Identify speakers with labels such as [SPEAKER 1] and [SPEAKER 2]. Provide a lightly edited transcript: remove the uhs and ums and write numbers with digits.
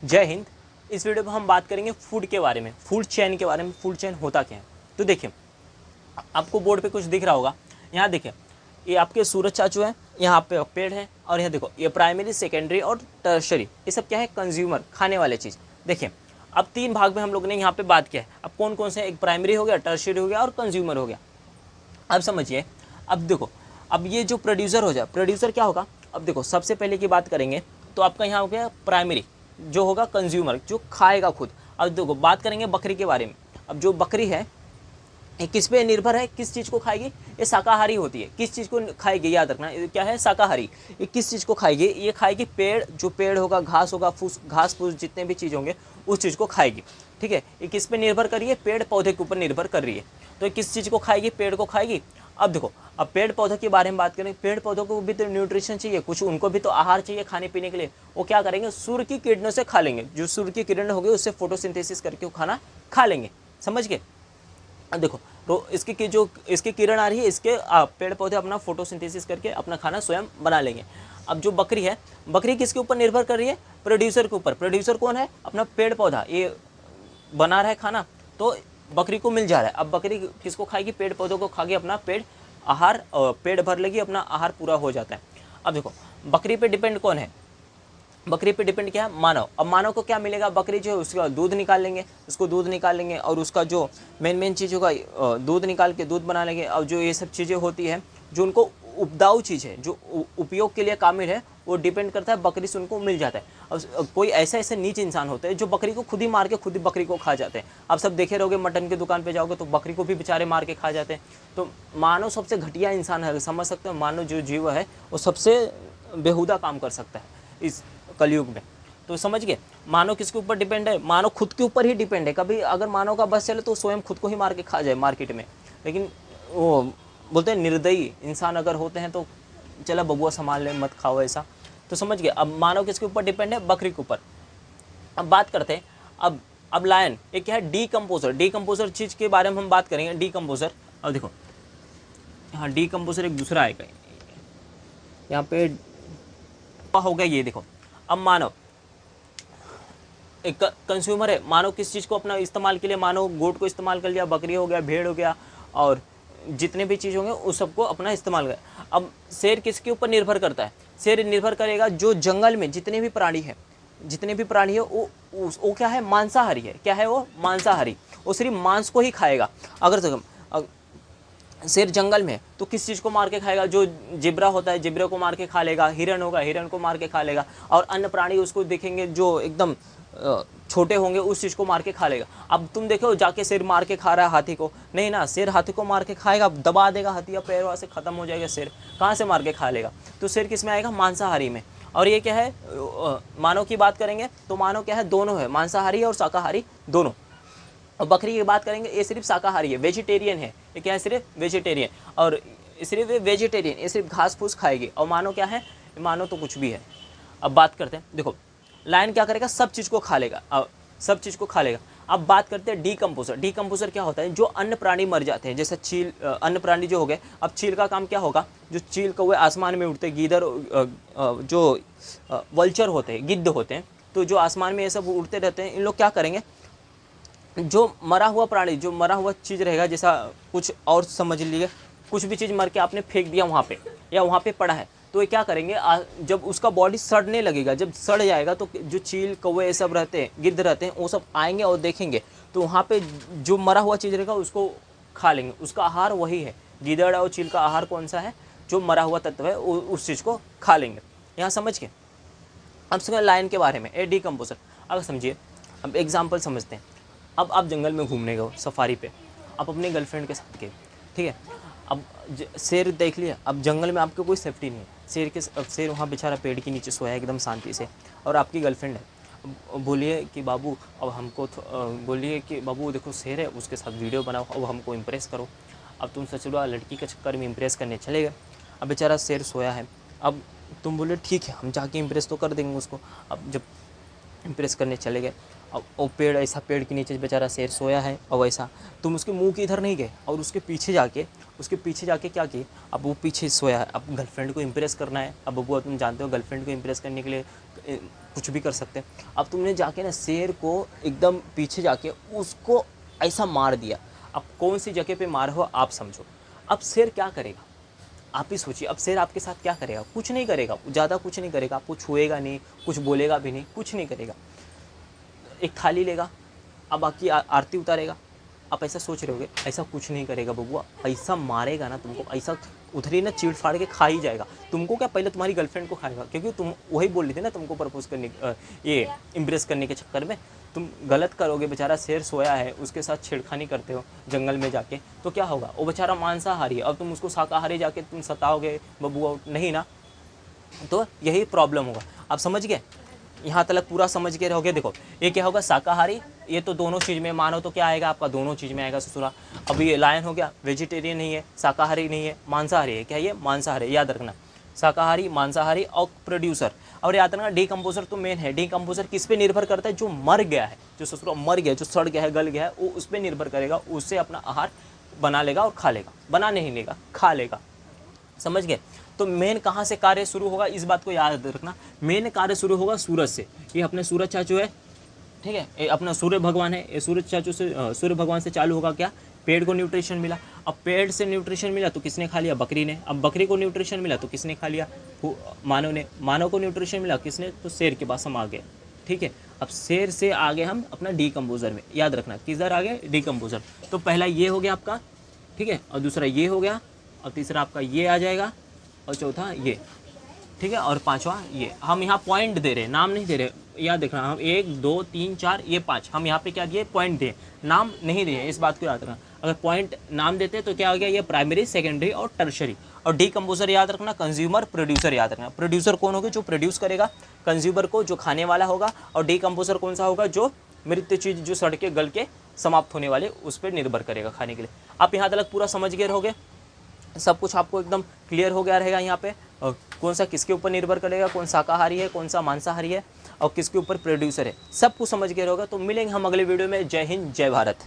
[SPEAKER 1] जय हिंद। इस वीडियो में हम बात करेंगे फूड के बारे में, फूड चेन के बारे में। फूड चेन होता क्या है? तो देखिए, आपको बोर्ड पे कुछ दिख रहा होगा। यहाँ देखिए, ये आपके सूरज चाचू हैं, यहाँ पे पेड़ है, और यहाँ देखो ये प्राइमरी, सेकेंडरी और टर्शरी, ये सब क्या है? कंज्यूमर, खाने वाले चीज़। देखिए, अब तीन भाग में हम लोग ने यहाँ पे बात किया है। अब कौन कौन से? एक प्राइमरी हो गया, टर्शरी हो गया और कंज्यूमर हो गया। अब समझिए, अब देखो, अब ये जो प्रोड्यूसर हो जाए, प्रोड्यूसर क्या होगा? अब देखो, सबसे पहले की बात करेंगे तो आपका यहाँ हो गया प्राइमरी, जो होगा कंज्यूमर, जो खाएगा खुद। अब देखो, बात करेंगे बकरी के बारे में। अब जो बकरी है, ये किस पे निर्भर है? किस चीज़ को खाएगी? ये शाकाहारी होती है। किस चीज़ को खाएगी? याद रखना, ये क्या है? शाकाहारी। ये किस चीज़ को खाएगी? ये खाएगी पेड़, जो पेड़ होगा, घास होगा, घास फूस जितने भी चीज़ होंगे, उस चीज़ को खाएगी। ठीक है, ये किस पे निर्भर कर रही है? पेड़ पौधे के ऊपर निर्भर कर रही है। तो ये किस चीज़ को खाएगी? पेड़ को खाएगी। अब देखो, अब पेड़ पौधों के बारे में बात करें, पेड़ पौधों को भी तो न्यूट्रिशन चाहिए, कुछ उनको भी तो आहार चाहिए खाने पीने के लिए। वो क्या करेंगे? सूर्य की किरणों से खा लेंगे। जो सूर्य की किरण होगी, उससे फोटोसिंथेसिस करके वो खाना खा लेंगे। समझ गए? अब देखो, तो इसकी किरण आ रही है, इसके पेड़ पौधे अपना फोटोसिंथेसिस करके अपना खाना स्वयं बना लेंगे। अब जो बकरी है, बकरी किसके ऊपर निर्भर कर रही है? प्रोड्यूसर के ऊपर। प्रोड्यूसर कौन है? अपना पेड़ पौधा, ये बना रहा है खाना, तो बकरी को मिल जा रहा है। अब बकरी किसको खाएगी? पेड़ पौधों को खा के अपना पेट भर लेगी, अपना आहार पूरा हो जाता है। अब देखो, बकरी पे डिपेंड कौन है? बकरी पे डिपेंड क्या है? मानव। अब मानव को क्या मिलेगा? बकरी जो है उसका दूध निकाल लेंगे, उसको दूध निकाल लेंगे, और उसका जो मेन चीज़ होगा, दूध निकाल के दूध बना लेंगे। और जो ये सब चीज़ें होती है, जो उनको उपदाऊ चीज़ है, जो उपयोग के लिए कामिल है, वो डिपेंड करता है बकरी से उनको मिल जाता है। अब कोई ऐसे नीच इंसान होते हैं जो बकरी को खुद ही मार के खुद ही बकरी को खा जाते हैं। आप सब देखे रहोगे, मटन की दुकान पे जाओगे तो बकरी को भी बेचारे मार के खा जाते हैं। तो मानव सबसे घटिया इंसान है, समझ सकते हो? मानव जो जीव है, वो सबसे बेहुदा काम कर सकता है इस कलयुग में। तो समझ गए, मानव किसके ऊपर डिपेंड है? मानव खुद के ऊपर ही डिपेंड है। कभी अगर मानव का बस चले तो स्वयं खुद को ही मार के खा जाए मार्केट में। लेकिन वो बोलते हैं, निर्दयी इंसान अगर होते हैं तो चला बबुआ संभाल ले, मत खाओ, ऐसा। तो समझ गए, अब मानव किसके ऊपर डिपेंड है? बकरी के ऊपर। अब बात करते हैं, अब लायन, ये क्या है? डीकम्पोजर। डीकम्पोजर चीज़ के बारे में हम बात करेंगे। डीकम्पोजर, अब देखो, हाँ, डीकम्पोजर एक दूसरा आएगा यहाँ पे, हो गया ये। देखो, अब मानव एक कंज्यूमर है। मानव किस चीज़ को अपना इस्तेमाल के लिए? मानव गोट को इस्तेमाल कर लिया, बकरी हो गया, भेड़ हो गया, और जितने भी चीज़ होंगे उस सबको अपना इस्तेमाल कर। अब शेर किसके ऊपर निर्भर करता है? शेर निर्भर करेगा जो जंगल में जितने भी प्राणी है, वो क्या है? मांसाहारी है। क्या है वो? मांसाहारी। वो सिर्फ मांस को ही खाएगा। अगर शेर जंगल में तो किस चीज़ को मार के खाएगा? जो जिब्रा होता है, जिब्रे को मार के खा लेगा। हिरन होगा, हिरन को मार के खा लेगा। और अन्य प्राणी उसको देखेंगे जो एकदम छोटे होंगे, उस चीज़ को मार के खा लेगा। अब तुम देखो, जाके शेर मार के खा रहा है हाथी को? नहीं ना, शेर हाथी को मार के खाएगा, दबा देगा, हथिया पैरों से खत्म हो जाएगा। शेर कहाँ से मार के खा लेगा? तो शेर किस में आएगा? मांसाहारी में। और ये क्या है? मानव की बात करेंगे तो मानव क्या है? दोनों है, मांसाहारी और शाकाहारी दोनों। और बकरी की बात करेंगे, ये सिर्फ शाकाहारी है, वेजिटेरियन है। ये क्या है? सिर्फ वेजिटेरियन। और सिर्फ वेजिटेरियन, ये सिर्फ घास फूस खाएगी। और मानो क्या है? मानो तो कुछ भी है। अब बात करते हैं, देखो, लायन क्या करेगा? सब चीज़ को खा लेगा। अब सब चीज़ को खा लेगा। अब बात करते हैं डीकम्पोजर। डीकम्पोजर क्या होता है? जो अन्य प्राणी मर जाते हैं, जैसे चील, अन्य प्राणी जो हो गए। अब चील का काम क्या होगा? जो चील कौवे आसमान में उड़ते, गीदड़, जो वल्चर होते हैं, गिद्ध होते हैं, तो जो आसमान में ये सब उड़ते रहते हैं, इन लोग क्या करेंगे? जो मरा हुआ प्राणी, जो मरा हुआ चीज़ रहेगा, जैसा कुछ और समझ लीजिए, कुछ भी चीज़ मर के आपने फेंक दिया वहाँ पे, या वहाँ पे पड़ा है, तो ये क्या करेंगे? जब उसका बॉडी सड़ने लगेगा, जब सड़ जाएगा, तो जो चील कौवे ये सब रहते हैं, गिद्ध रहते हैं, वो सब आएंगे और देखेंगे, तो वहाँ पे जो मरा हुआ चीज़ रहेगा उसको खा लेंगे। उसका आहार वही है। गिद्धड़ और चील का आहार कौन सा है? जो मरा हुआ तत्व है, उस चीज़ को खा लेंगे। यहाँ समझ के, अब समझ लायन के बारे में, ए डीकम्पोजर। अगर समझिए, अब एग्जाम्पल समझते हैं। अब आप जंगल में घूमने गए, सफारी पे, आप अपनी गर्लफ्रेंड के साथ गए, ठीक है। अब शेर देख लिया। अब जंगल में आपको कोई सेफ्टी नहीं है। शेर वहाँ बेचारा पेड़ के नीचे सोया है एकदम शांति से, और आपकी गर्लफ्रेंड है। बोलिए कि बाबू, अब हमको बोलिए कि बाबू देखो शेर है, उसके साथ वीडियो बनाओ, अब हमको इम्प्रेस करो। अब तुम सोच लो, लड़की के चक्कर में इम्प्रेस करने चले गए। अब बेचारा शेर सोया है। अब तुम बोले ठीक है, हम जाके इम्प्रेस तो कर देंगे उसको। अब जब इम्प्रेस करने चले गए, अब वो पेड़, ऐसा पेड़ के नीचे बेचारा शेर सोया है, और वैसा तुम उसके मुंह के इधर नहीं गए, और उसके पीछे जाके क्या किए? अब वो पीछे सोया है। अब गर्लफ्रेंड को इम्प्रेस करना है। अब बबुआ तुम जानते हो, गर्लफ्रेंड को इम्प्रेस करने के लिए कुछ भी कर सकते हैं। अब तुमने जाके ना शेर को एकदम पीछे जाके उसको ऐसा मार दिया। अब कौन सी जगह पे मार हो आप समझो। अब शेर क्या करेगा आप ही सोचिए। अब शेर आपके साथ क्या करेगा, कुछ नहीं करेगा, ज़्यादा कुछ नहीं करेगा, आपको छुएगा नहीं, कुछ बोलेगा भी नहीं, कुछ नहीं करेगा। एक थाली लेगा, अब आपकी आरती उतारेगा। आप ऐसा सोच रहे होगे, ऐसा कुछ नहीं करेगा बबुआ, ऐसा मारेगा ना तुमको, ऐसा उधर ही ना चीड़ फाड़ के खा ही जाएगा। तुमको क्या, पहले तुम्हारी गर्लफ्रेंड को खाएगा, क्योंकि तुम वही बोल रही थी ना तुमको प्रपोज करने, ये इम्प्रेस करने के चक्कर में तुम गलत करोगे। बेचारा शेर सोया है, उसके साथ छेड़खानी करते हो जंगल में जाके, तो क्या होगा, वो बेचारा मांसाहारी है, अब तुम उसको शाकाहारी जाके तुम सताओगे बबुआ, नहीं ना। तो यही प्रॉब्लम होगा। आप समझ गए, यहाँ तक पूरा समझ के रहोगे। देखो ये क्या होगा, शाकाहारी, ये तो दोनों चीज़ में मानो तो क्या आएगा आपका, दोनों चीज़ में आएगा ससुरा। अब ये लायन हो गया, वेजिटेरियन नहीं है, शाकाहारी नहीं है, मांसाहारी है। क्या ये मांसाहारी, याद रखना, शाकाहारी, मांसाहारी और प्रोड्यूसर। और याद रखना डीकम्पोजर तो मेन है। डीकम्पोजर किस पे निर्भर करता है, जो मर गया है, जो ससुरा मर गया, जो सड़ गया है, गल गया है, वो उस पर निर्भर करेगा, उससे अपना आहार बना लेगा और खा लेगा, बना नहीं लेगा, खा लेगा। समझ गए। तो मेन कहाँ से कार्य शुरू होगा, इस बात को याद रखना, मेन कार्य शुरू होगा सूरज से। ये अपने सूरज चाचू है, ठीक है, ये अपना सूर्य भगवान है, ये सूरज चाचू से, सूर्य भगवान से चालू होगा क्या, पेड़ को न्यूट्रिशन मिला। अब पेड़ से न्यूट्रिशन मिला तो किसने खा लिया, बकरी ने। अब बकरी को न्यूट्रिशन मिला तो किसने खा लिया, मानव ने। मानव को न्यूट्रिशन मिला किसने, तो शेर के पास हम आ गए, ठीक है। अब शेर से आगे हम अपना डीकम्पोजर में, याद रखना किधर आ गए, डीकम्पोजर। तो पहला ये हो गया आपका, ठीक है, और दूसरा ये हो गया, और तीसरा आपका ये आ जाएगा, और चौथा ये, ठीक है, और पांचवा ये। हम यहाँ पॉइंट दे रहे हैं, नाम नहीं दे रहे, याद रखना। हम 1 2 3 4 ये 5, हम यहाँ पे क्या दिए, पॉइंट दिए, नाम नहीं दिए, इस बात को याद रखना। अगर पॉइंट नाम देते तो क्या हो गया, ये प्राइमरी, सेकेंडरी और टर्शरी। और डीकम्पोजर याद रखना, कंज्यूमर, प्रोड्यूसर याद रखना। प्रोड्यूसर कौन होगा, जो प्रोड्यूस करेगा, कंज्यूमर को जो खाने वाला होगा, और डीकम्पोजर कौन सा होगा, जो मृत चीज़, जो सड़ के गल के समाप्त होने वाले, उस पर निर्भर करेगा खाने के लिए। आप यहाँ तक पूरा समझ गए रहोगे, सब कुछ आपको एकदम क्लियर हो गया रहेगा यहाँ पे। और कौन सा किसके ऊपर निर्भर करेगा, कौन शाकाहारी है, कौन सा मांसाहारी है, और किसके ऊपर प्रोड्यूसर है, सब कुछ समझ गए रहोगे। तो मिलेंगे हम अगले वीडियो में। जय हिंद, जय भारत।